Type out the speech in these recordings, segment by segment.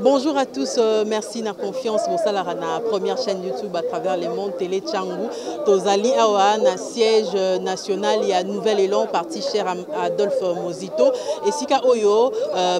Bonjour à tous, merci na confiance pour ça la première chaîne YouTube à travers le monde Télé Tchangou. Tozali awa na siège national il y a nouvel élan parti cher Adolphe Mozito et sika oyo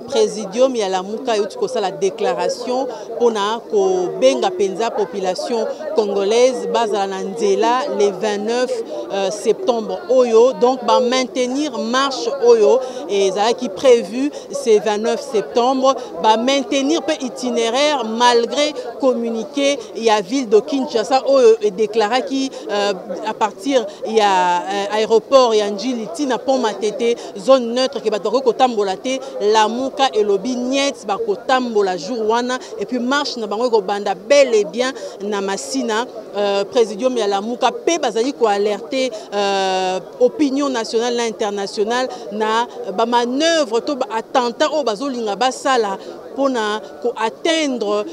présidium il y a la muka yo tuko ça la déclaration pona ko benga penza population congolaise bazala na nzela le 29 septembre oyo donc ba maintenir marche oyo et ça qui prévu c'est 29 septembre ba maintenir itinéraire malgré communiqué il y a ville de Kinshasa et déclaré qui à partir il y a aéroport il y a Njiliti na pont Matete zone neutre qui va ko tambolate la muka et lobi niet ba ko tambola jour wana et puis marche na bango ko banda bel et bien na masina présidium ya la muka pe bazali ko alerter opinion nationale et internationale na ba manœuvre to ba attentat o bazolinga basala pour atteindre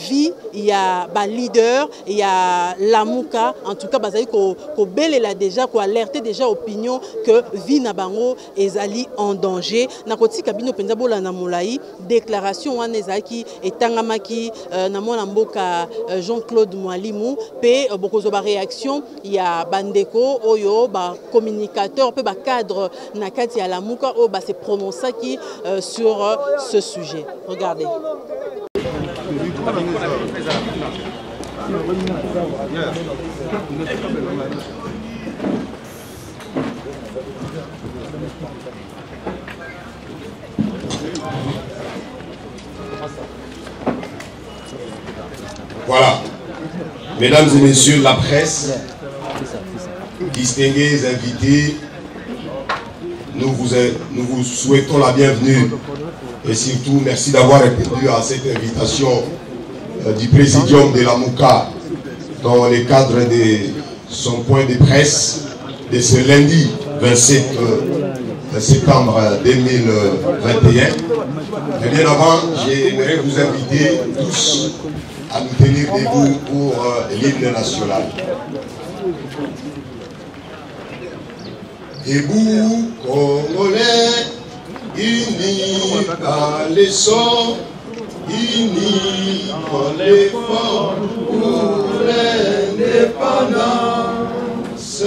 vie, il y a un leader, il y a Lamuka, en tout cas, il a déjà alerté déjà l'opinion que vie Nabango est en danger. Nakoti kabino penzabola na molai déclaration wana ezaki etangamaki na mona mboka Jean-Claude Mwalimu pe bokozo ba réaction il y a bandeko oyo ba communicateur pe ba cadre na kati ya Lamuka o ba se prononcer qui sur ce sujet. Regardez. Voilà. Mesdames et messieurs de la presse, distingués invités, nous vous souhaitons la bienvenue et surtout merci d'avoir répondu à cette invitation du présidium de la Muka dans le cadre de son point de presse de ce lundi 27 septembre 2021. Et bien avant, j'aimerais vous inviter tous à nous tenir debout pour l'hymne national. Debout, Congolais, unis par les sons, unis par l'effort pour l'indépendance.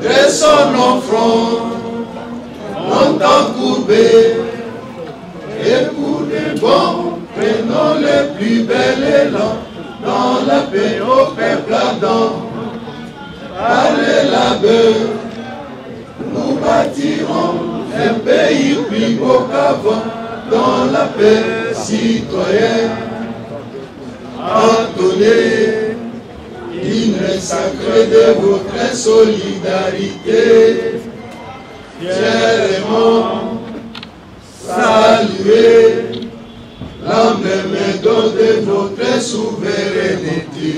Dressons nos fronts, longtemps courbés, et pour les bons, prenons le plus bel élan dans la paix au peuple ardent. Par les labeurs, nous bâtirons un pays plus beau qu'avant, dans la paix citoyenne. Entonnez l'hymne sacré de votre solidarité. Fièrement saluez l'emblème de votre souveraineté.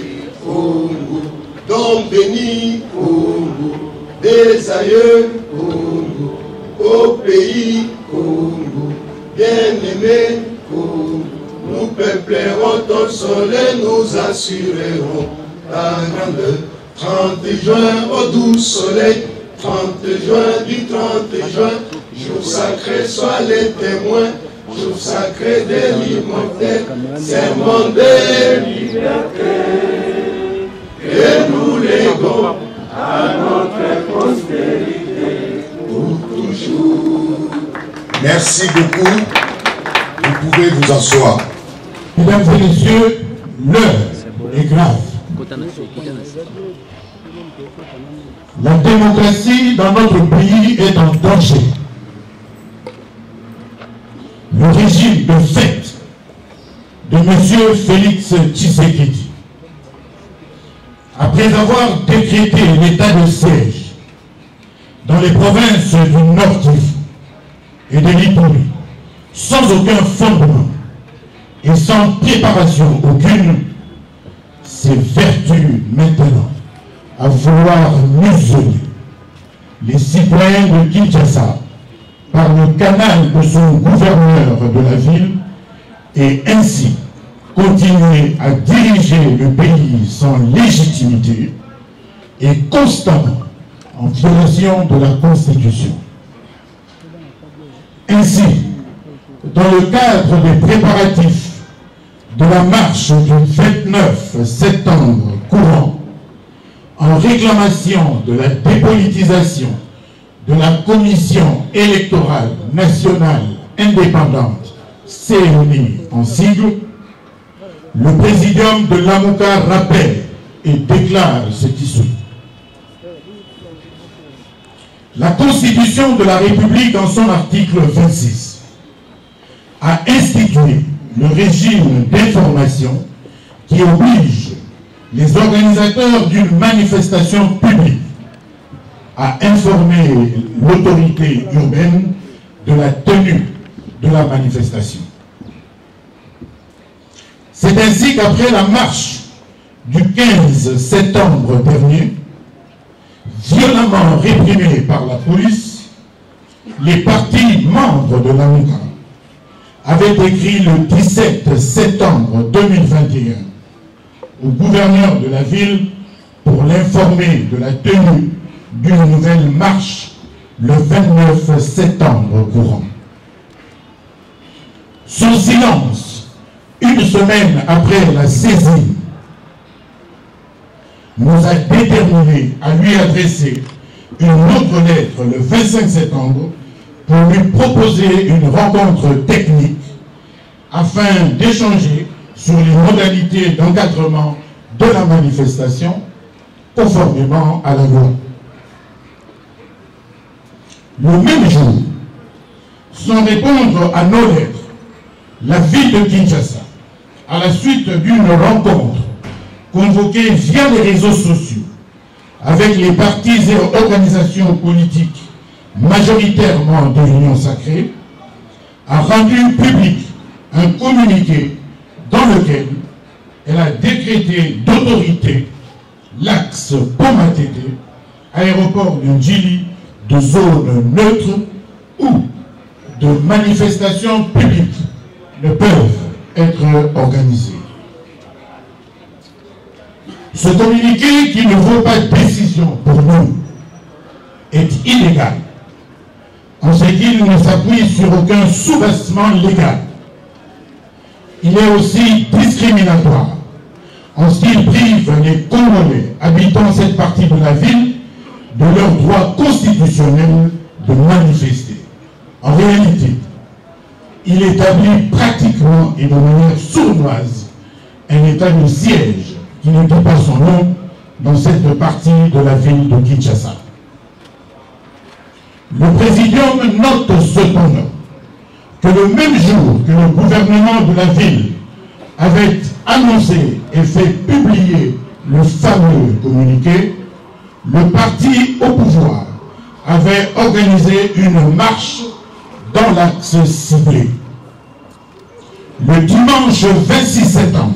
Congo, donc béni Congo, des aïeux Congo, au pays Congo, bien-aimé Congo, nous peuplerons ton soleil, nous assurerons ta grandeur. 30 juin au doux soleil, 30 juin du 30 juin, jour sacré soit les témoins, jour sacré de l'immortel, serment de liberté. Et nous léguons à notre postérité pour toujours. Merci beaucoup. Vous pouvez vous asseoir. Mesdames et messieurs, l'heure est grave. La démocratie dans notre pays est en danger. Le régime de fait de M. Félix Tshisekedi, après avoir décrété l'état de siège dans les provinces du Nord Kivu et de l'Ituri, sans aucun fondement et sans préparation aucune, s'évertue maintenant à vouloir museler les citoyens de Kinshasa par le canal de son gouverneur de la ville et ainsi continuer à diriger le pays sans légitimité et constamment en violation de la Constitution. Ainsi, dans le cadre des préparatifs de la marche du 29 septembre courant, en réclamation de la dépolitisation de la Commission électorale nationale indépendante, CENI en sigle, le présidium de l'AMOCA rappelle et déclare ce qui suit. La Constitution de la République, en son article 26, a institué le régime d'information qui oblige les organisateurs d'une manifestation publique à informer l'autorité urbaine de la tenue de la manifestation. C'est ainsi qu'après la marche du 15 septembre dernier, violemment réprimée par la police, les partis membres de l'AMOCA avaient écrit le 17 septembre 2021 au gouverneur de la ville pour l'informer de la tenue d'une nouvelle marche le 29 septembre courant. Son silence, une semaine après la saisine, nous a déterminé à lui adresser une autre lettre le 25 septembre pour lui proposer une rencontre technique afin d'échanger sur les modalités d'encadrement de la manifestation conformément à la loi. Le même jour, sans répondre à nos lettres, la ville de Kinshasa, à la suite d'une rencontre convoquée via les réseaux sociaux avec les partis et organisations politiques majoritairement de l'Union sacrée, a rendu public un communiqué dans lequel elle a décrété d'autorité l'axe Poma-Tété, aéroport de Ndjili, de zone neutre où de manifestations publiques ne peuvent être organisées. Ce communiqué, qui ne vaut pas décision pour nous, est illégal, en ce qu'il ne s'appuie sur aucun soubassement légal. Il est aussi discriminatoire, en ce qu'il prive les Congolais habitant cette partie de la ville de leur droit constitutionnel de manifester. En réalité, il établit pratiquement et de manière sournoise un état de siège qui ne dit pas son nom dans cette partie de la ville de Kinshasa. Le présidium note cependant que le même jour que le gouvernement de la ville avait annoncé et fait publier le fameux communiqué, le parti au pouvoir avait organisé une marche dans l'axe ciblé. Le dimanche 26 septembre,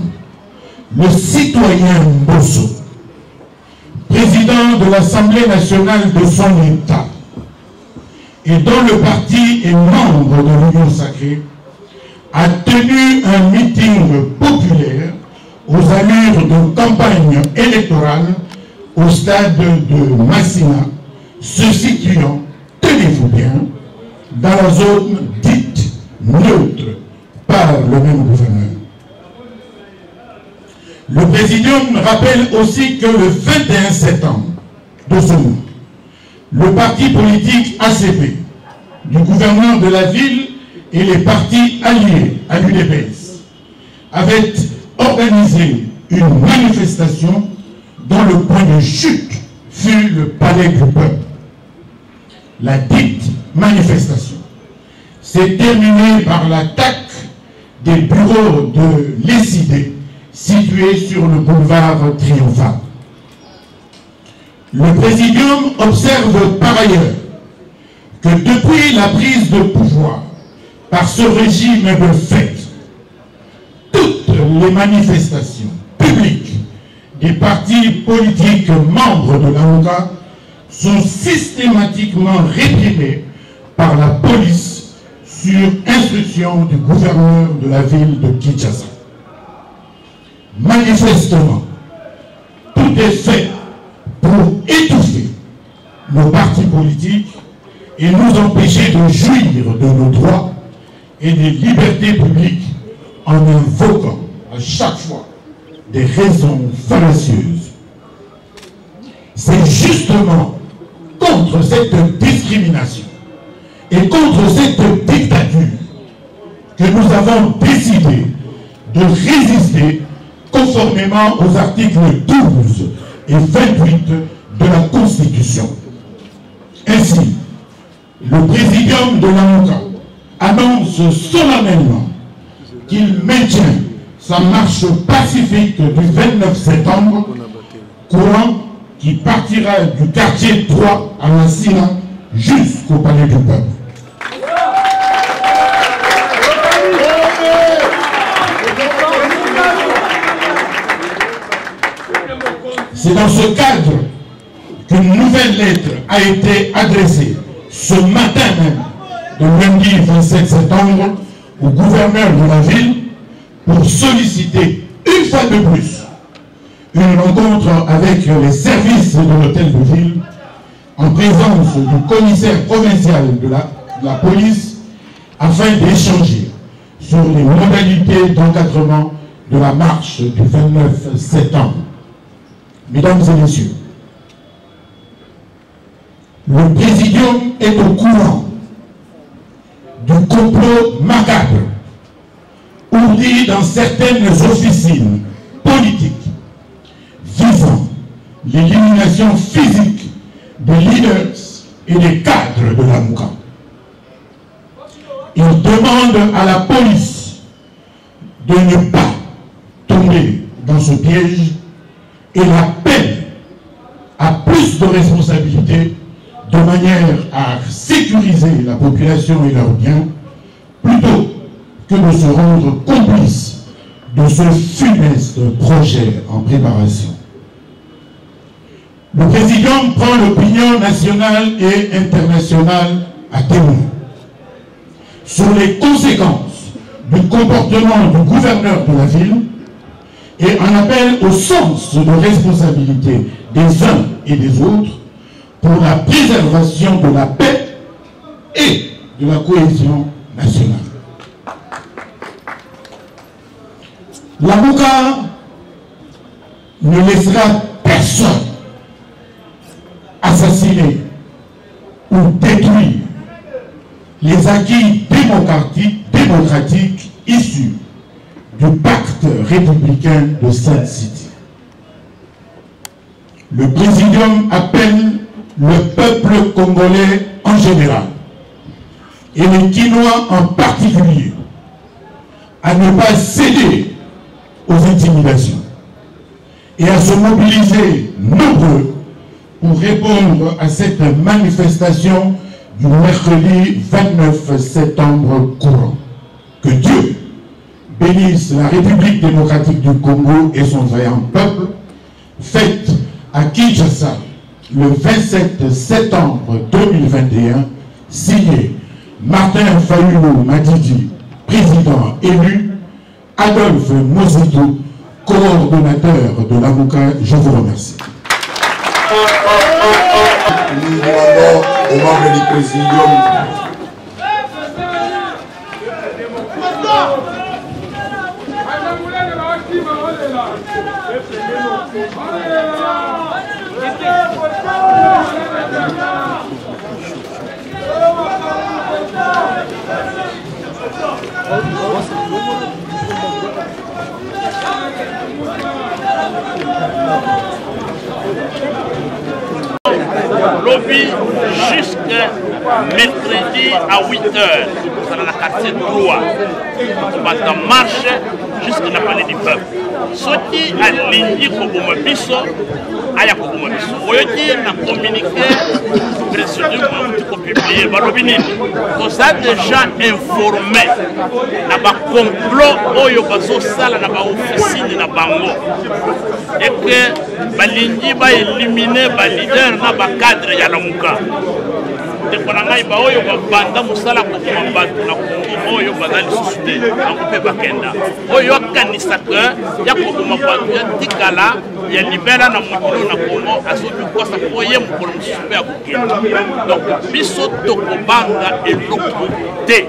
le citoyen Mbosso, président de l'Assemblée nationale de son État, et dont le parti est membre de l'Union sacrée, a tenu un meeting populaire aux allures de campagne électorale au stade de Massina, se situant, tenez-vous bien, dans la zone dite neutre par le même gouverneur. Le présidium rappelle aussi que le 21 septembre de ce mois, le parti politique ACP du gouverneur de la ville et les partis alliés à l'UDPS avaient organisé une manifestation dont le point de chute fut le palais du peuple. La dite manifestation s'est terminée par l'attaque des bureaux de l'ECID situés sur le boulevard Triomphal. Le présidium observe par ailleurs que depuis la prise de pouvoir par ce régime de fait, toutes les manifestations publiques des partis politiques membres de l'AMOCA sont systématiquement réprimées par la police sur instruction du gouverneur de la ville de Kinshasa. Manifestement, tout est fait pour étouffer nos partis politiques et nous empêcher de jouir de nos droits et des libertés publiques en invoquant à chaque fois des raisons fallacieuses. C'est justement contre cette discrimination et contre cette dictature que nous avons décidé de résister conformément aux articles 12 et 28 de la Constitution. Ainsi, le Présidium de la MOCA annonce solennellement qu'il maintient sa marche pacifique du 29 septembre, courant qui partira du quartier 3 à la Sina jusqu'au Palais du Peuple. C'est dans ce cadre qu'une nouvelle lettre a été adressée ce matin même, le lundi 27 septembre, au gouverneur de la ville pour solliciter une fois de plus une rencontre avec les services de l'hôtel de ville en présence du commissaire provincial de la police afin d'échanger sur les modalités d'encadrement de la marche du 29 septembre. Mesdames et messieurs, le Présidium est au courant du complot macabre ourdi dans certaines officines politiques visant l'élimination physique des leaders et des cadres de la MOCA. Il demande à la police de ne pas tomber dans ce piège et l'appelle à plus de responsabilités de manière à sécuriser la population et leurs biens plutôt que de se rendre complice de ce funeste projet en préparation. Le Présidium prend l'opinion nationale et internationale à témoin sur les conséquences du comportement du gouverneur de la ville et en appelle au sens de responsabilité des uns et des autres pour la préservation de la paix et de la cohésion nationale. La MOCA ne laissera personne assassiner ou détruire les acquis démocratiques issus du pacte républicain de Sun City. Le Présidium appelle le peuple congolais en général et les Quinois en particulier à ne pas céder aux intimidations et à se mobiliser nombreux pour répondre à cette manifestation du mercredi 29 septembre courant. Que Dieu bénisse la République démocratique du Congo et son vaillant peuple, fête à Kinshasa le 27 septembre 2021, signé Martin Fayulu Madidi, président élu, Adolphe Mozito, coordonnateur de la MOCA. Je vous remercie. Nous demandons aux membres du Présidium lobby jusqu'à mercredi à 8 h. Ça dans la quartier 3. On va en marche jusqu'à la palais du peuple. Ce qui a l'indi Koboma Bisso, Aya Koboma Bisso. Vous voyez, on a communiqué, président qui a publié, on a déjà informé. On a complot, Oyo Bazo Sala, on a officine, on a bango. Et que Balindi va éliminer les leaders, les cadres de la MOCA. bandeko na ngai baoyo babanda mosala kokoma bato na Kongo oyo baza lisusu te bango mpe bakenda oyo akanisaka ya kokoma bato ya tikala ya libela na mokolo na Kongo asoki kosa po ye mokolo mosusu mpe ya kokenda. Donc biso tokobanga eloko te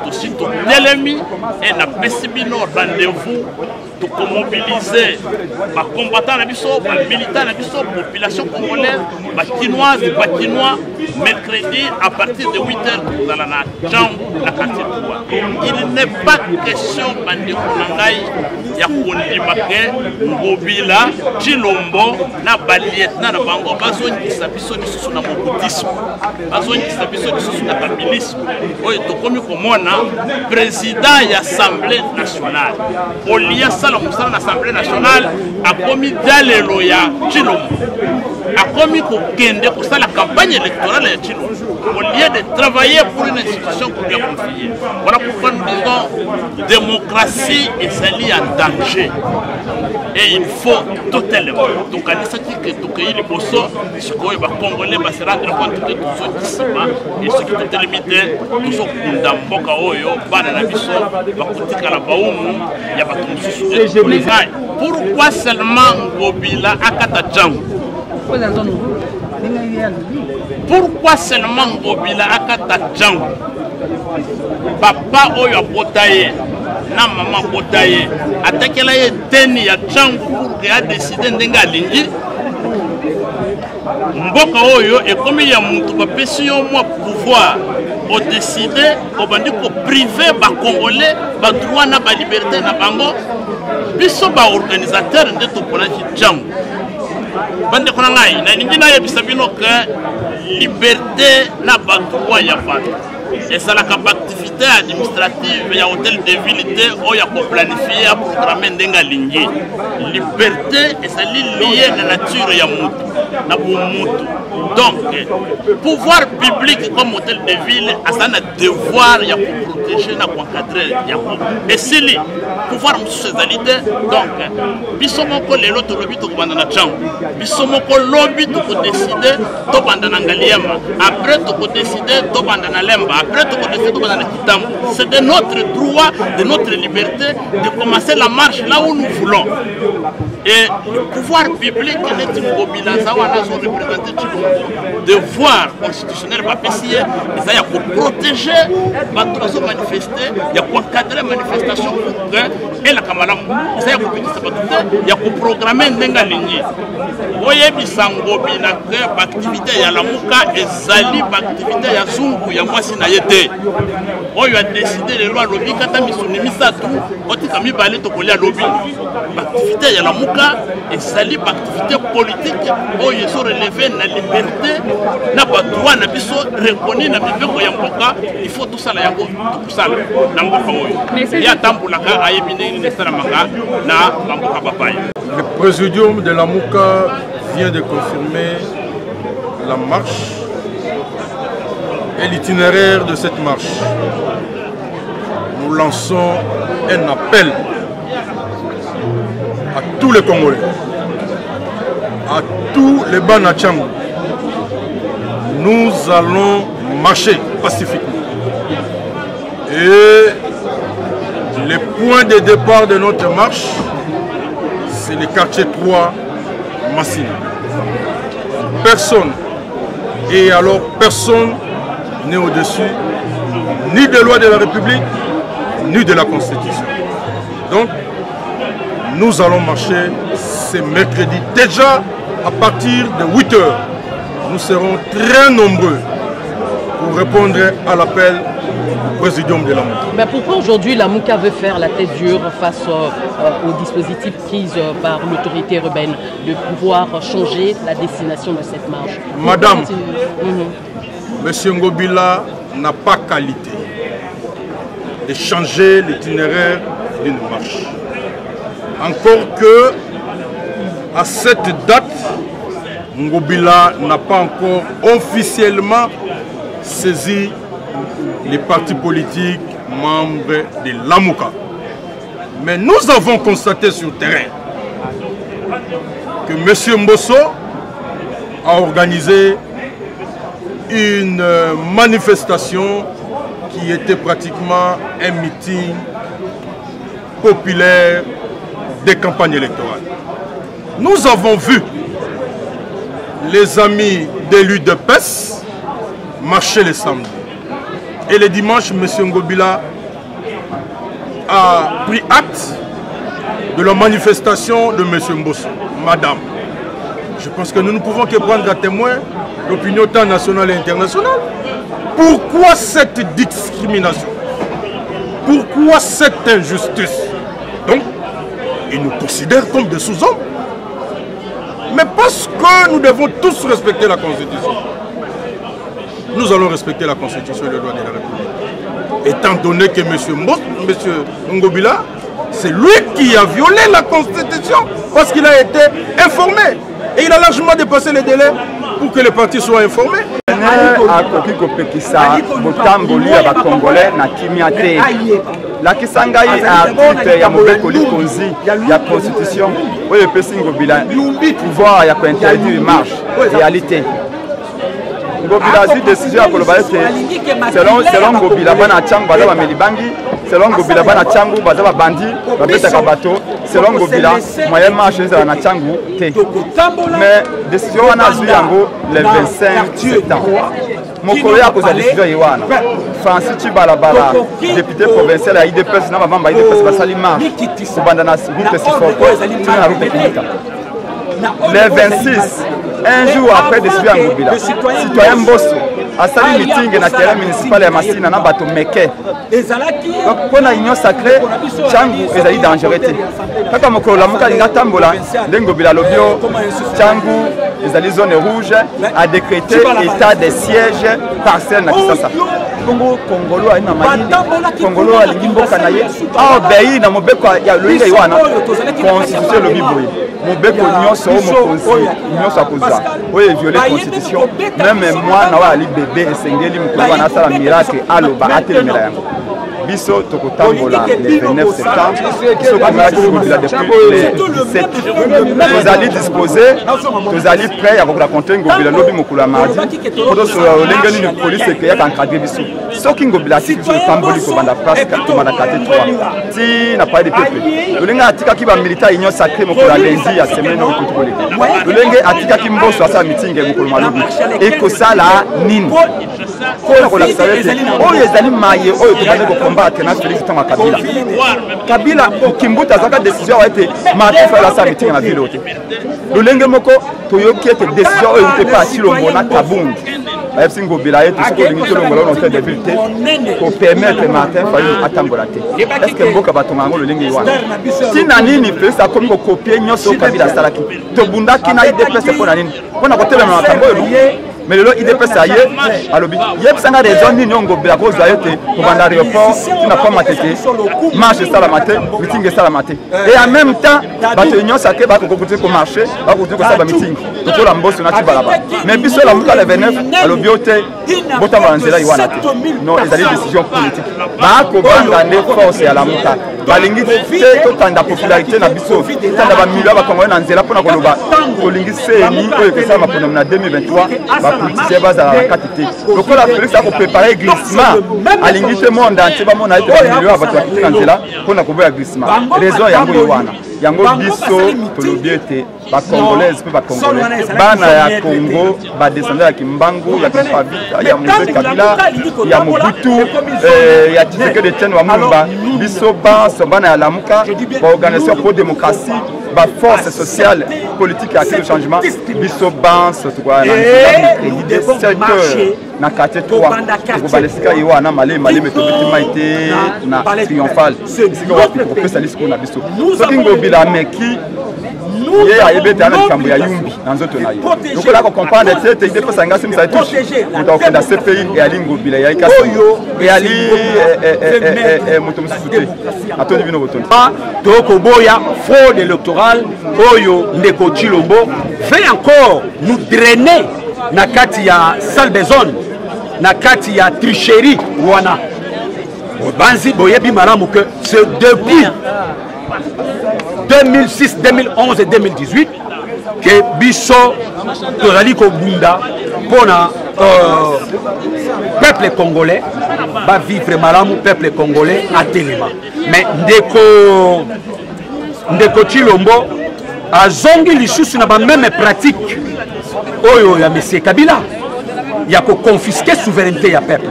tosi totelemi e napesi bino rendez-vous tokomobilize bacombattant na biso bamilitant na biso population congolaise bakinoise bakinois mercredi à partir de 8h tozala na Django na quartier 3. Il n'est pas question bandeko na ngai ya kondima ke Ngobila Tshilombo na balieutenant na bango bazongisa biso lisusu na mobutisme bazongisa biso lisusu na kabilisme oyo tokomi komona président ya Assemblée nationale olia sala mosala na Assemblée nationale akomi dalelo ya Tshilombo akomi kokende kosala campagne électorale ya Tshilombo au lieu de travailler pour une institution qu'on lui a confiée. Voilà pourquoi nous disons démocratie et s'allie en danger. Et il faut totalement. Donc, à l'issue que tout pays les bosso, ce qu'on va congolais, va se rendre compte de tout ce qui se passe et ce qui est limité, tout ce qu'on a mboka oyo, banana biso, va coûter à la baoum, il y a pas tout ce. Pourquoi seulement Ngobila Akata Django? Pourquoi seulement Ngobila Akata Django? Papa oyo apotaye na maman apotaye atakela ye teni ya Django pour que a décider ndenga lingi mboka oyo ekomi ya mutu bapesi yo mwa pouvoir o décider o bandi ko priver ba congolais ba droit na ba liberté na bango biso ba organisateur nde to pona ci Django bande kona ngai na ningi na yebisa bino ke liberté na ba droit ya bato et ça la activité administrative ya hôtel de ville o ya ko planifier a programmer ndenga lingi liberté et ça lié na nature ya mutu na mutu donc pouvoir public comme hôtel de ville a ça na devoir ya ko protéger na ko encadrer ya ko et c'est pouvoir musu zalite donc biso moko lelo to lobi to banda na Django biso moko lobi to ko décider to banda na Ngaliema après to ko décider to banda na Lemba après to ko décider to banda na Kitambo. C'est de notre droit, de notre liberté de commencer la marche là où nous voulons. Et le pouvoir public est une mobilisation à son représentant devoir constitutionnel pas pessier, ça y a pour protéger, pas trop manifester, il y a pour encadrer la manifestation pour que et la Kamalam, ça y a pour il y a pour programmer n'enga ligne. Voyez bisango binakre activité ya la muka et zali activité ya zungu ya mwasi na yete. Oyo a décidé les lois lobby kata misuni misatu otika mibale to kolia lobby. Activité ya la muka et sali activité politique oyo so relever na liberté na ba droit na biso reconnu na bibeko ya mboka il faut tout ça la yango tout ça na mboka oyo. Ya tambulaka ayebine ni sala manga na mboka papaye. Le présidium de la Mouka vient de confirmer la marche et l'itinéraire de cette marche. Nous lançons un appel à tous les Congolais, à tous les Banachang. Nous allons marcher pacifiquement. Et le point de départ de notre marche, c'est le quartier 3 Massina. Personne, et alors personne n'est au-dessus ni des lois de la République, ni de la Constitution. Donc, nous allons marcher ce mercredi. Déjà, à partir de 8 h, nous serons très nombreux pour répondre à l'appel du présidium de la Mouka. Mais pourquoi aujourd'hui la Mouka veut faire la tête dure face au dispositif pris par l'autorité urbaine de pouvoir changer la destination de cette marche? Madame, Monsieur Ngobila n'a pas qualité de changer l'itinéraire d'une marche. Encore que, à cette date, Ngobila n'a pas encore officiellement saisi les partis politiques membres de l'AMUCA. Mais nous avons constaté sur le terrain que M. Mbosso a organisé une manifestation qui était pratiquement un meeting populaire des campagnes électorales. Nous avons vu les amis de l'UDPS marcher les samedis. Et le dimanche, M. Ngobila a pris acte de la manifestation de M. Mbosso. Madame, je pense que nous ne pouvons que prendre à témoin l'opinion tant nationale et internationale. Pourquoi cette discrimination? Pourquoi cette injustice? Donc, ils nous considèrent comme des sous-hommes. Mais parce que nous devons tous respecter la Constitution. Nous allons respecter la Constitution et les lois de la République. Étant donné que M. Ngobila, c'est lui qui a violé la Constitution parce qu'il a été informé. Et il a largement dépassé les délais pour que les partis soient informés. La Kisangai a article ya mobeko likonzi ya constitution oyo epesi Ngobila pouvoir ya interdire marche réalité. Ngobila a décision ya koloba ete selon Ngobila bana changu baza bameli bangi, selon Ngobila bana changu baza babandi babetaka bato, selon Ngobila moyen marche ezala na changu te. Mais décision wana azwi yango le 25 septembre. Mokolo ya koza décision yewana Francis Chibalabala député provincial ya IDPS na bamamba IDPS basali marche kubanda na route Sifoko tuna route Kinika. Le 26, un jour après décision ya Ngobila, citoyen Mbosso a sali meeting na terrain municipal ya Masina na bato meke. Donc pour la union sacrée, Changu ezali dangereux te. Kaka mokolo lamuka linga tambola nde Ngobila lobio Changu ezali zone rouge a décrété état de siège partiel na Kisasa. Congo Congolo a ina malini Congolo alingi mboka na ye obéi na mobeko ya loinga iwana constitution lobi boye mobeko nyonso mokonzi nyonso akoza oye violer constitution même moi na wa ali bébé esengeli mokolo wana sala miracle aloba atelemela yango biso tokotambola le 29 septembre biso kamera Ngobila depuis le 17 nous allons disposer nous allons prêts ya kokola compter Ngobila lobi mokolo mardi poto so lengeli ni police ke ya encadrer biso soki Ngobila si biso tamboli ko banda place to banda kate 3 ti na pas de peuple lolenga atika ki ba militaire union sacrée mokolo lundi ya semaine au kutole lolenga atika ki Mbosso asa meeting mokolo malobi et ko sala nini ko la savete oyo ezali maye oyo tobane ko combattre na Félix Tanga Kabila Kabila Kimbuta zaka décision a été marqué faire la meeting na ville ote lolenge moko toyoki ete décision oyo était pas si lombo na Kabung FC Ngobila et tout ce que l'unité lombo on fait des villes pour permettre Martin Fayulu atambola te est-ce que mboka batonga ngo lolenge wana tina nini pe ça comme copier nyoso Kabila salaki to bundaki na IDPS pour nini pona kotela na tambola mais le IDPS ça y est alobi yep sanga des zones ni Ngobila ko za yote ko banda aéroport tina pas matete marche salamate meeting salamate et en même temps bato union sacrée ba ko côté ko marcher ba ko ko ça ba meeting to la Mbosso na Chibalaba mais biso la muka le 29 alobi ote bota banzela iwana te non ils allaient décision politique ba ko banda ne force ya la muka balingi te to tanda popularité na biso tanda ba milio ba kongo na nzela pona ko loba ko lingi seni oyo ke ça ma pona na 2023 politicien baza la quantité donc la Félix a préparé glissement à l'ingité monde entier ba mona ete ba milieu abato akitanga nzela pona ko boya glissement raison yango iwana yango biso tolobi ete ba congolaise pe ba congolais bana ya Congo ba descendre ya Kimbangu ya Kipavita ya Mzee Kabila ya Mobutu ya Tshisekedi Etienne wa Mulumba biso bana ya Lamuka ba organisation pour démocratie ba force sociale politique et active changement biso banse tukwa na secteur na quartier 3 ko balesika yiwa na male metobiti maite na triomphal siko wapi ko pesa lisiko na biso soki Ngobila meki ye ayebete ana likambo ya yumbi na nzoto na ye donc là ko comprendre tete ide pesa ngasi msa touche on ta ce pays et ali Ngobila ya ikasi et ali moto msifute atoni bino boton toko boya fraude électorale oyo ndeko Chilombo veut encore nous drainer na kati ya salle des zones na kati ya tricherie wana banzi boyebi malamu que c'est depuis 2006, 2011 et 2018 que biso tozali ko bunda pour le peuple congolais va vivre malamu, peuple congolais à Téléma. Mais Ndeko Chilombo a zongi lisusu na ba même pratique oyo ya M. Kabila. Il y a confisquer souveraineté ya peuple.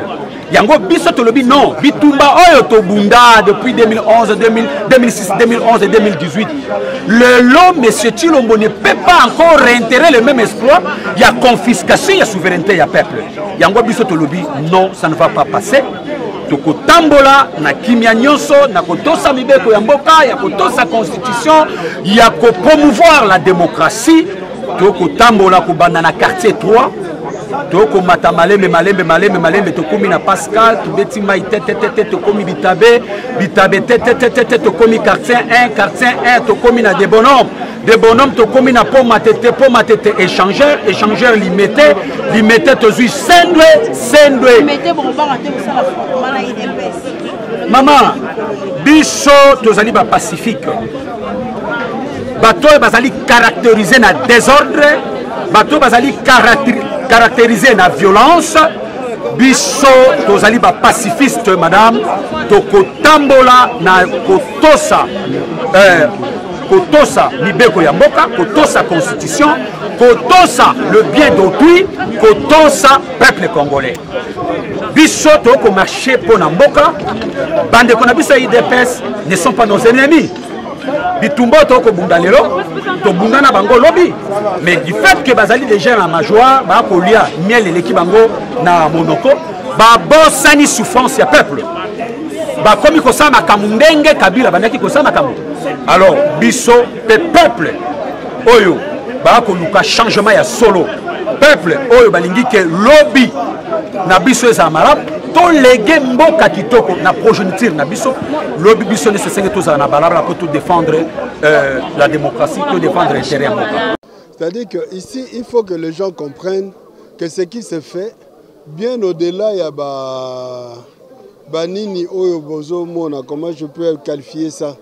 Yango biso tolobi non, bitumba oyo to bunda depuis 2011, 2006, 2011 et 2018. Le lot M. Chilombo ne peut pas encore réitérer le même exploit. Il y a confiscation, il y a souveraineté ya peuple. Yango biso tolobi non, ça ne va pas passer. Toko tambola na kimia nyonso na kotosa mibeko ya mboka ya kotosa constitution ya ko promouvoir la démocratie. Toko tambola ko banda na quartier 3. Toko mata malembe tokomi na Pascal tubeti mai tete tokomi bitabe tete tokomi quartier 1 tokomi na des bonhommes tokomi na poma tete échangeur limité tozui sendwe maman biso tozali ba pacifique bato bazali caractérisé na désordre bato bazali caractérisé na violence biso tozali ba pacifiste madame tokotambola na kotosa mibeko ya mboka kotosa constitution kotosa le bien d'autrui kotosa peuple congolais biso toko marcher pour na mboka bande kona biso IDPS ne sont pas nos ennemis bitumba toko bunda lelo to bunda na bango lobby mais du fait que bazali déjà na majoie ba kolia miel eleki bango na monoko ba bosani souffrance ya peuple ba komi ko sama kamundenge kabila bandaki ko sama kamu alors biso peuple oyo ba ko luka changement ya solo peuple oyo balingi ke lobby na biso za marab to légué mboka kitoko na progéniture na biso lobby biso ne sesenge to za na balabala pour tout défendre la démocratie, pour défendre l'intérêt mboka. C'est-à-dire que ici il faut que les gens comprennent que ce qui se fait bien au-delà ya banini oyo bozo mona, comment je peux qualifier ça,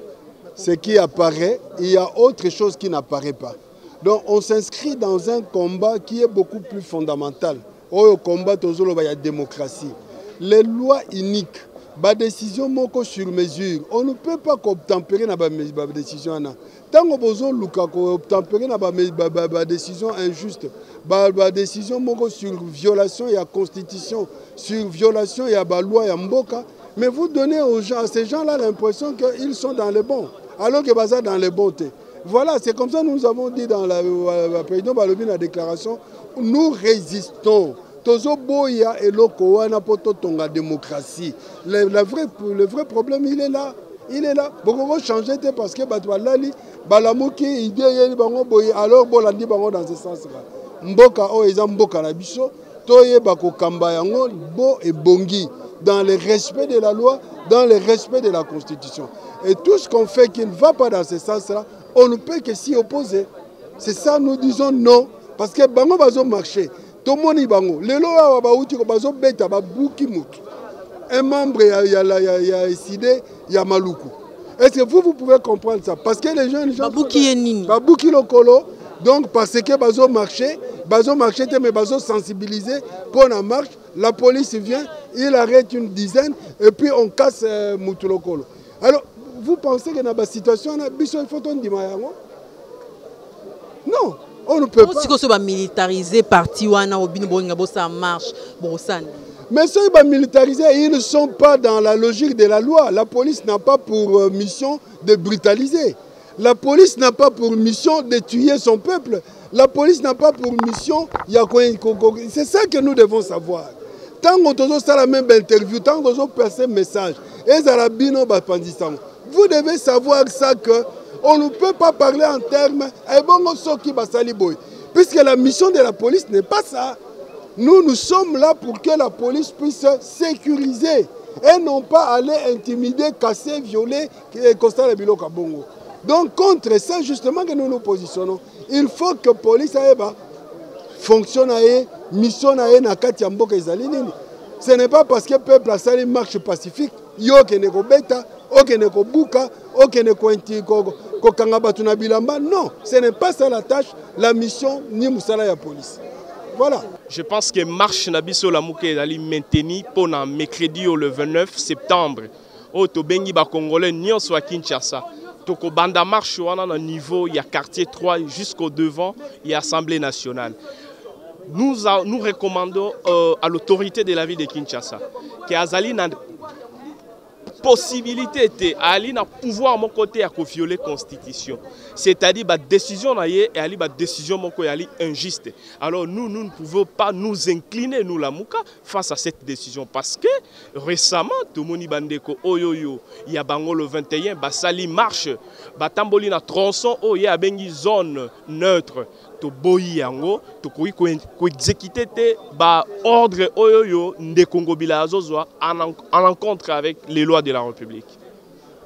ce qui apparaît, il y a autre chose qui n'apparaît pas. Donc on s'inscrit dans un combat qui est beaucoup plus fondamental. Oyo combat tozolo ba ya démocratie. Les lois uniques, ba décision moko sur mesure. On ne peut pas obtempérer na ba décision ana. Tango bozo luka ko obtempérer na ba décision injuste. Ba décision moko sur violation ya constitution, sur violation ya ba loi ya mboka, mais vous donnez aux gens, à ces gens-là l'impression qu'ils sont dans le bon, alors que baza dans le bon. Voilà, c'est comme ça que nous avons dit dans la président Balobi la déclaration, nous résistons. Tozo boya et loko wana poto tonga démocratie. Le vrai problème il est là. Il est là. Beaucoup changer parce que batwalali balamuki idée yeli bango boye alors bolandi bango dans ce sens là. Mboka o eza mboka na biso toye bako kamba yango bo et bongi dans le respect de la loi, dans le respect de la constitution. Et tout ce qu'on fait qui ne va pas dans ce sens là, on ne peut que s'y opposer. C'est ça nous disons non parce que bango bazo marcher. Tomoni bango lelo wa bauti ko bazo beta ba buki mutu un membre ya décidé ya maluku. Est-ce que vous pouvez comprendre ça parce que les gens babuki enini babuki lokolo donc parce que bazo marcher mais bazo sensibiliser pour la marche, la police vient, il arrête une dizaine et puis on casse mutu lokolo. Alors vous pensez que dans la situation là biso il faut ton dimayango? Non. On ne peut pas. Si on militariser parti wana obino bonga bossa marche bossane. Mais ceux qui sont militarisés, ils ne sont pas dans la logique de la loi. La police n'a pas pour mission de brutaliser. La police n'a pas pour mission de tuer son peuple. La police n'a pas pour mission. C'est ça que nous devons savoir. Tant qu'on a la même interview, tant qu'on a passé un message, vous devez savoir ça que on ne peut pas parler en termes puisque la mission de la police n'est pas ça. Nous sommes là pour que la police puisse sécuriser et non pas aller intimider, casser, violer et constat le biloko bongo. Donc contre ça justement que nous nous positionnons. Il faut que la police fonctionne, mission na kati ya mboka ezali nini. Ce n'est pas parce que le peuple a sali marche pacifique, yo kene ko beta, o kene ko buka, o kene ko kanga batu na bilamba. Non, ce n'est pas ça la tâche, la mission ni musala ya police. Voilà. Je pense que marche Nabiso Lamouka est allé maintenir pour le mercredi le 29 septembre. Au Tobengi Congolais, Nyon soit Kinshasa. Toko Banda marche au niveau, il y a quartier 3 jusqu'au devant, il y a Assemblée nationale. Nous recommandons à l'autorité de la ville de Kinshasa qu'Azali n'a possibilité Ali na pouvoir mon côté à violer la constitution, c'est-à-dire la décision et Ali la décision mon côté injuste. Alors nous ne pouvons pas nous incliner nous la Mouka face à cette décision parce que récemment tout le monde bandeko oyoyo il y a bango le 21 basali marche batamboli na tronçon il y a bengi zone neutre to boyi yango to ko exécuter ba ordre oyoyo de Congo Bilazozwa en rencontre avec les lois de la République.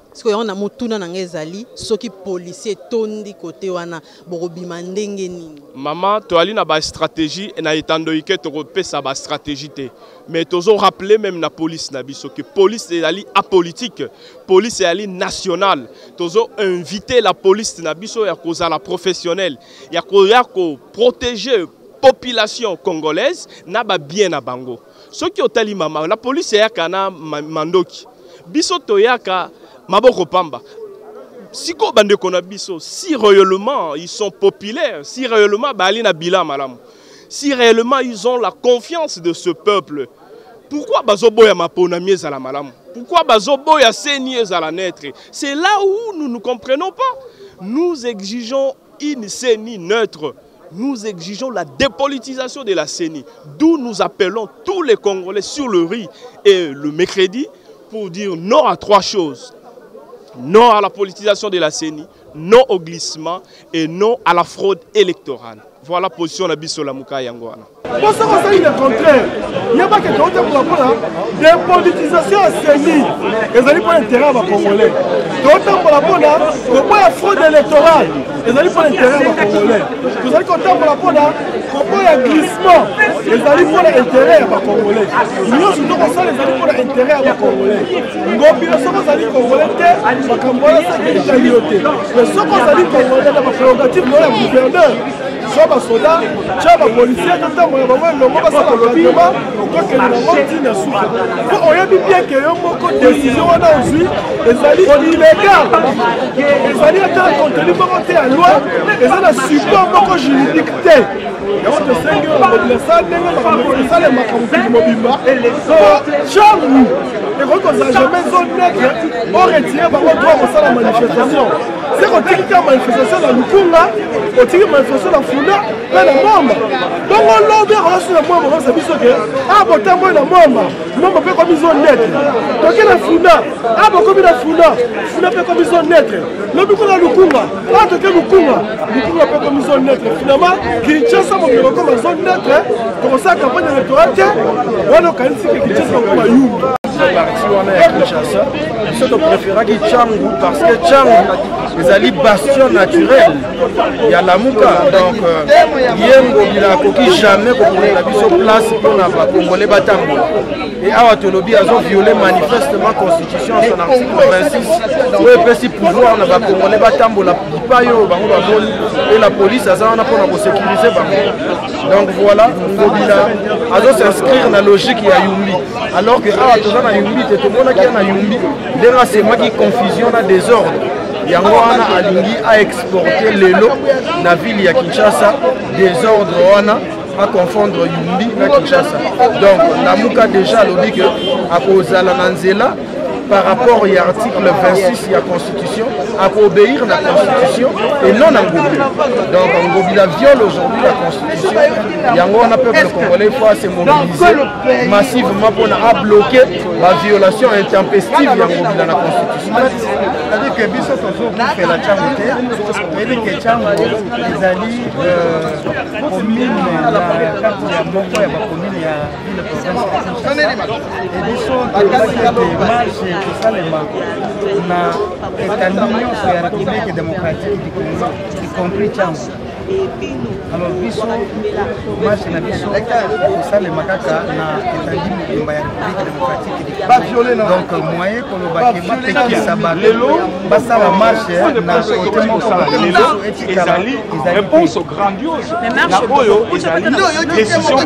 Parce que on a motuna nangezali soki policier tondi côté wana borobima ndenge nini. Maman to ali na ba stratégie na etandoike to repesa ba stratégie te. Mais tozo rappeler même na police na biso que police est ali apolitique, police est ali nationale. Tozo inviter la police na biso ya koza la professionnelle, ya ko protéger population congolaise na ba bien na bango. Soki otali mama la police ya kana mandoki. Biso toyaka Maboko Pamba. Si réellement ils sont populaires, si réellement si réellement ils ont la confiance de ce peuple, pourquoi Bazoboya Maponamié Zala Malam? Pourquoi Bazoboya Seigneur Zala Netre? C'est là où nous ne comprenons pas. Nous exigeons une CENI neutre. Nous exigeons la dépolitisation de la CENI. D'où nous appelons tous les Congolais sur le riz et le mercredi pour dire non à 3 choses. Non à la politisation de la CENI, non au glissement et non à la fraude électorale. Voilà la position de Biso Lamouka Yangoana. Pour ça, c'est le contraire. Il n'y a pas que la dépolitisation à CENI. Ils n'ont pas intérêt à Congolais. Pour la fraude électorale. Ils n'ont pas intérêt à Congolais. Vous allez compter pour la glissement. Ils n'ont pas intérêt à Congolais. Nous, surtout pour ça, ils n'ont pas intérêt à Congolais. Nous, nous allons Congolais, les Congolais, c'est déjà lioté. Mais ce qu'on a dit Congolais, c'est la prérogative de la gouverneur. Soit les soldats, soit les policiers, on a dit bien que beaucoup de décisions on a aujourd'hui, elles sont illégales. Elles allaient être contenues par la loi, elles ont un support beaucoup juridique. Il y a des seigneurs qui ont ça, et quand on n'a jamais zone nègre, on retire par contre la manifestation. C'est qu'on tire une manifestation dans le Kunga, on tire une manifestation dans le Funda, dans le Mamba. Donc on l'a ouvert sur le Mamba, on s'est dit que, ah, bon, t'as moi dans le Mamba, le Mamba fait comme zone nègre. Donc il y a le Funda, ah, bon, comme il y a le Funda, Funda fait comme zone nègre. Le Bukuna le Kunga, ah, donc il y a le Kunga fait comme zone nègre. Finalement, Kinshasa, mon bureau comme zone nègre, comme ça, campagne électorale, on a quand même dit que Kinshasa comme un you. Parti on est à Kinshasa, nous sommes préférés que Tchangou parce que Tchangou les alliés bastion naturel. Il y a la Mouka, donc Yengo il a coquille jamais pour la biso place pour la Congolais Batambo. Et Awatolobi a violé manifestement la Constitution en son article 26. Où il peut si pouvoir on a Congolais Batambo la payo et la police a ça on a pour sécuriser Bango. Donc voilà, Ngobila a s'inscrire dans la logique il y a Yumbi. Alors que Awatolobi Yumbi, tout le monde qui est dans Yumbi, c'est moi qui confusion, on a désordre. Yangoana Alingi a exporté les lots dans la ville de Kinshasa, désordre à confondre Yumbi et Kinshasa. Donc, la Mouka déjà dit que à cause de la Nanzela, par rapport à l'article 26 de la Constitution, à obéir à la Constitution et non à Ngobila. Donc Ngobila viole aujourd'hui la Constitution. Yango on a peuple congolais faut se mobiliser massivement pour bloquer la violation intempestive de Ngobila la Constitution. C'est-à-dire que biso toujours fait la Tchangouté, c'est-à-dire que Tchangou les alliés commune la carte de Moko et la commune de la province. Et biso de marche Salema na état d'union sur la République démocratique du Congo, y compris Tchangou. Alors biso marche na biso kosalema kaka na état mobimba ya république démocratique donc moyen kolobaki batekisa bato basala marche na kote moko biso etikala réponse grandiose na oyo ezali décision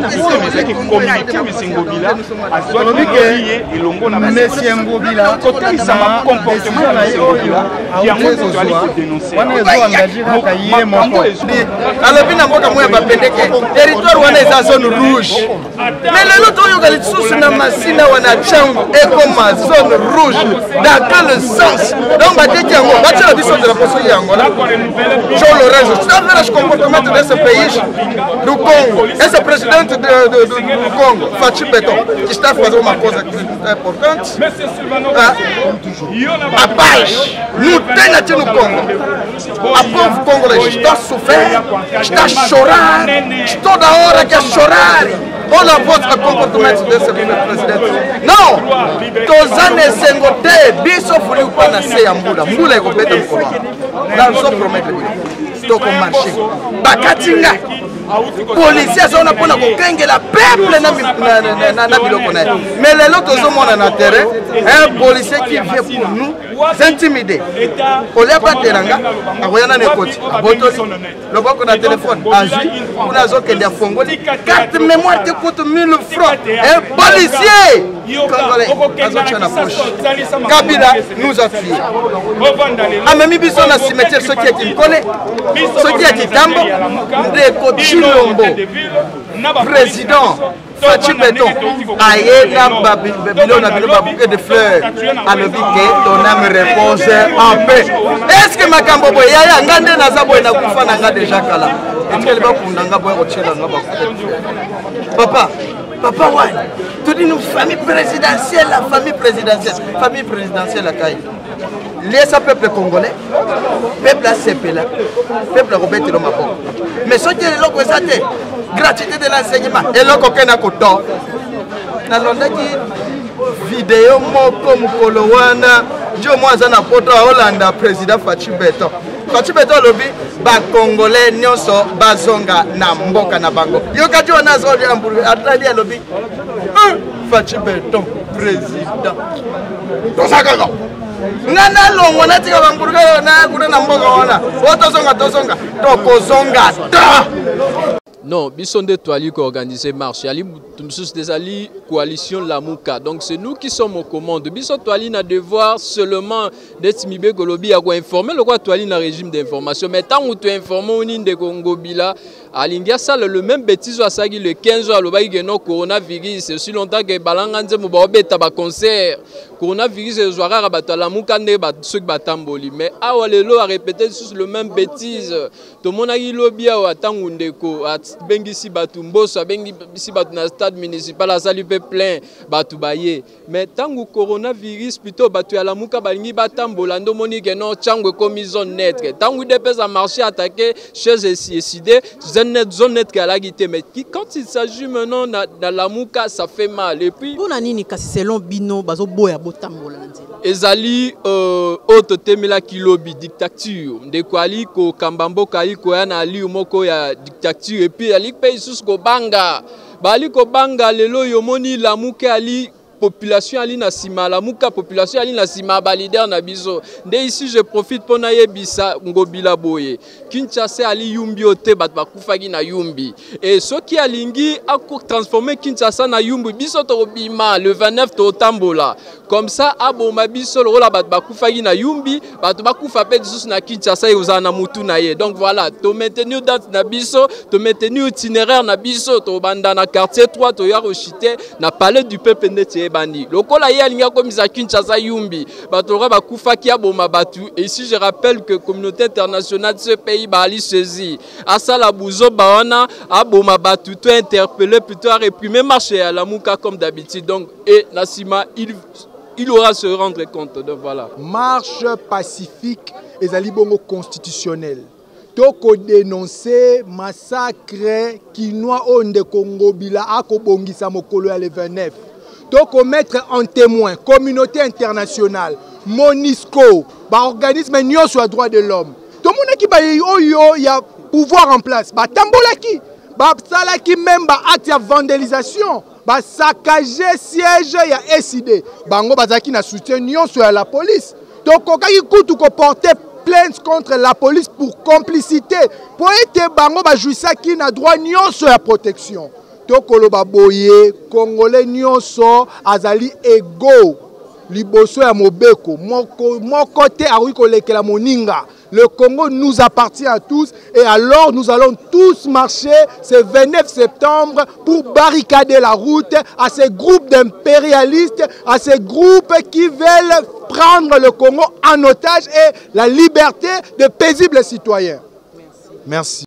ezaki communiqué Ngobila azwaki ye elongo na monsieur Ngobila kotalisa comportement na oyo yango ezali kodénoncer wana ezoengagé kaka ye moko alobi na mboka moya bapendeke territoire wana eza zone rouge mais lelo toyoka lisusu na masina wana Tchangu ekoma zone rouge dans quel sens donc bateki yango batia biso de la position yango là Jean Lorenzo c'est un vrai comportement de ce pays du Congo et ce président du Congo Fachi Beton qui staff faisant ma cause importante à page nous tenons nous Congo à pauvre congolais je dois souffrir je dois chorer je dois dehors que chorer on a votre comportement de ce président non tozane sengote biso fuli upana se ya mbula mbula ekopeta mkono na so promettre toko marché bakatinga policiers sont là pour la peuple na biloko na mais les autres sont na terrain un policier qui vient pour nous intimider olia bateranga akoyana na ekoti abotoli loboko na téléphone azui kuna zokende afongoli carte mémoire de coûte 1000 francs un policier congolais azotia na poche Kabila nous a tué amemi biso na cimetière soki ekikole soki ekitambo ndeko Chilombo président Fachi Beton aye na bilo na bilo bouquet de fleurs alobi ke donna me réponse en paix est-ce que makambo boye yaya ngande naza boye na kufa na nga déjà kala est-ce que ba kundanga boye ko tshela nga ba papa ouais tu dis nous famille présidentielle la kai laisse peuple congolais peuple ACP là peuple Robert Lomabo mais ce qui est là quoi ça gratuité de l'enseignement et là qu'on a koto na londaki vidéo moko mukolo wana ndio mwanza na poto Hollande président Fachi Beton lobi ba congolais nyonso bazonga na mboka na bango yokati wana zo atali lobi Fachi Beton président tosakaka ngana longo na tika bamburuka na kuna na mboka wana otozonga tokozonga ta. Non, Bissonde Toali qui a organisé marche. Il y a des coalition Lamuka. Donc c'est nous qui sommes aux commandes. Bissonde Toali n'a devoir seulement d'être mibé Golobi à informer le quoi Toali n'a régime d'information. Mais tant où tu informes au de Congo Bila, à l'India ça le même bêtise à Sagi le 15 jours à l'Obaï Geno coronavirus. C'est aussi longtemps que Balanganze Moubaobe taba concert. Coronavirus et Zoara Rabata Lamuka ne bat ceux qui batamboli. Mais Awalelo a répété le même bêtise. Tout le monde a eu lobby à Tangundeko. Bengisi batu mboso bengisi batu na stade municipal azali pe plein batu baye mais tangu coronavirus plutôt batu ya Lamuka balingi batambola ndo moni ke non Tchangu comme zone neutre tangu dépêche à marché attaquer chez décidé zone neutre à la guité mais quand il s'agit maintenant dans Lamuka ça fait mal et puis pour nani kasi selon bino bazo boya botambola nzela ezali auto temela kilobi dictature de kwali ko kambambo kali ko yana ali moko ya dictature et puis ali pays sous ko banga bali ko banga lelo yomoni Lamuka ali population ali na sima Lamuka population ali na sima ba leader na biso nde ici je profite pour na yebisa Ngobila boye Kinshasa ali yumbi ote bat bakufaki na yumbi et ce qui alingi a transformer Kinshasa na yumbi biso to bima le 29 to tambola comme ça aboma biso le rola bat bakufaki na yumbi bat bakufa pe biso na Kinshasa et uzana mutu na ye donc voilà to maintenir date na biso to maintenir itinéraire na biso to banda na quartier 3 to ya rochité na palais du peuple ndeti bandi lokola ye alinga komisa Kinshasa yumbi batora bakufa ki aboma batu et ici je rappelle que communauté internationale de ce pays bali saisi asala buzo bawana aboma batu to interpeller plutôt à réprimer marché à Lamuka comme d'habitude donc et Nassima il aura se rendre compte de voilà marche pacifique ezali bongo constitutionnel toko dénoncer massacre kinois onde Congo Bila akobongisa mokolo ya le 29 toko mettre en témoin communauté internationale MONUSCO ba organisme nyonso ya droit de l'homme to mona ki ba oyo ya pouvoir en place batambolaki basalaki même acte ya vandalisation basaccager siège ya SID bango bazalaki na soutien nyonso ya la police tokokaki kutu porter plainte contre la police pour complicité pour ete bango bajuisaki na droit nyonso ya protection tokoloba boye congolais nyonso azali égaux liboso ya mobeko moko te akoki kolekela moninga. Le Congo nous appartient à tous et alors nous allons tous marcher ce 29 septembre pour barricader la route à ces groupes d'impérialistes, à ces groupes qui veulent prendre le Congo en otage et la liberté de paisibles citoyens. Merci.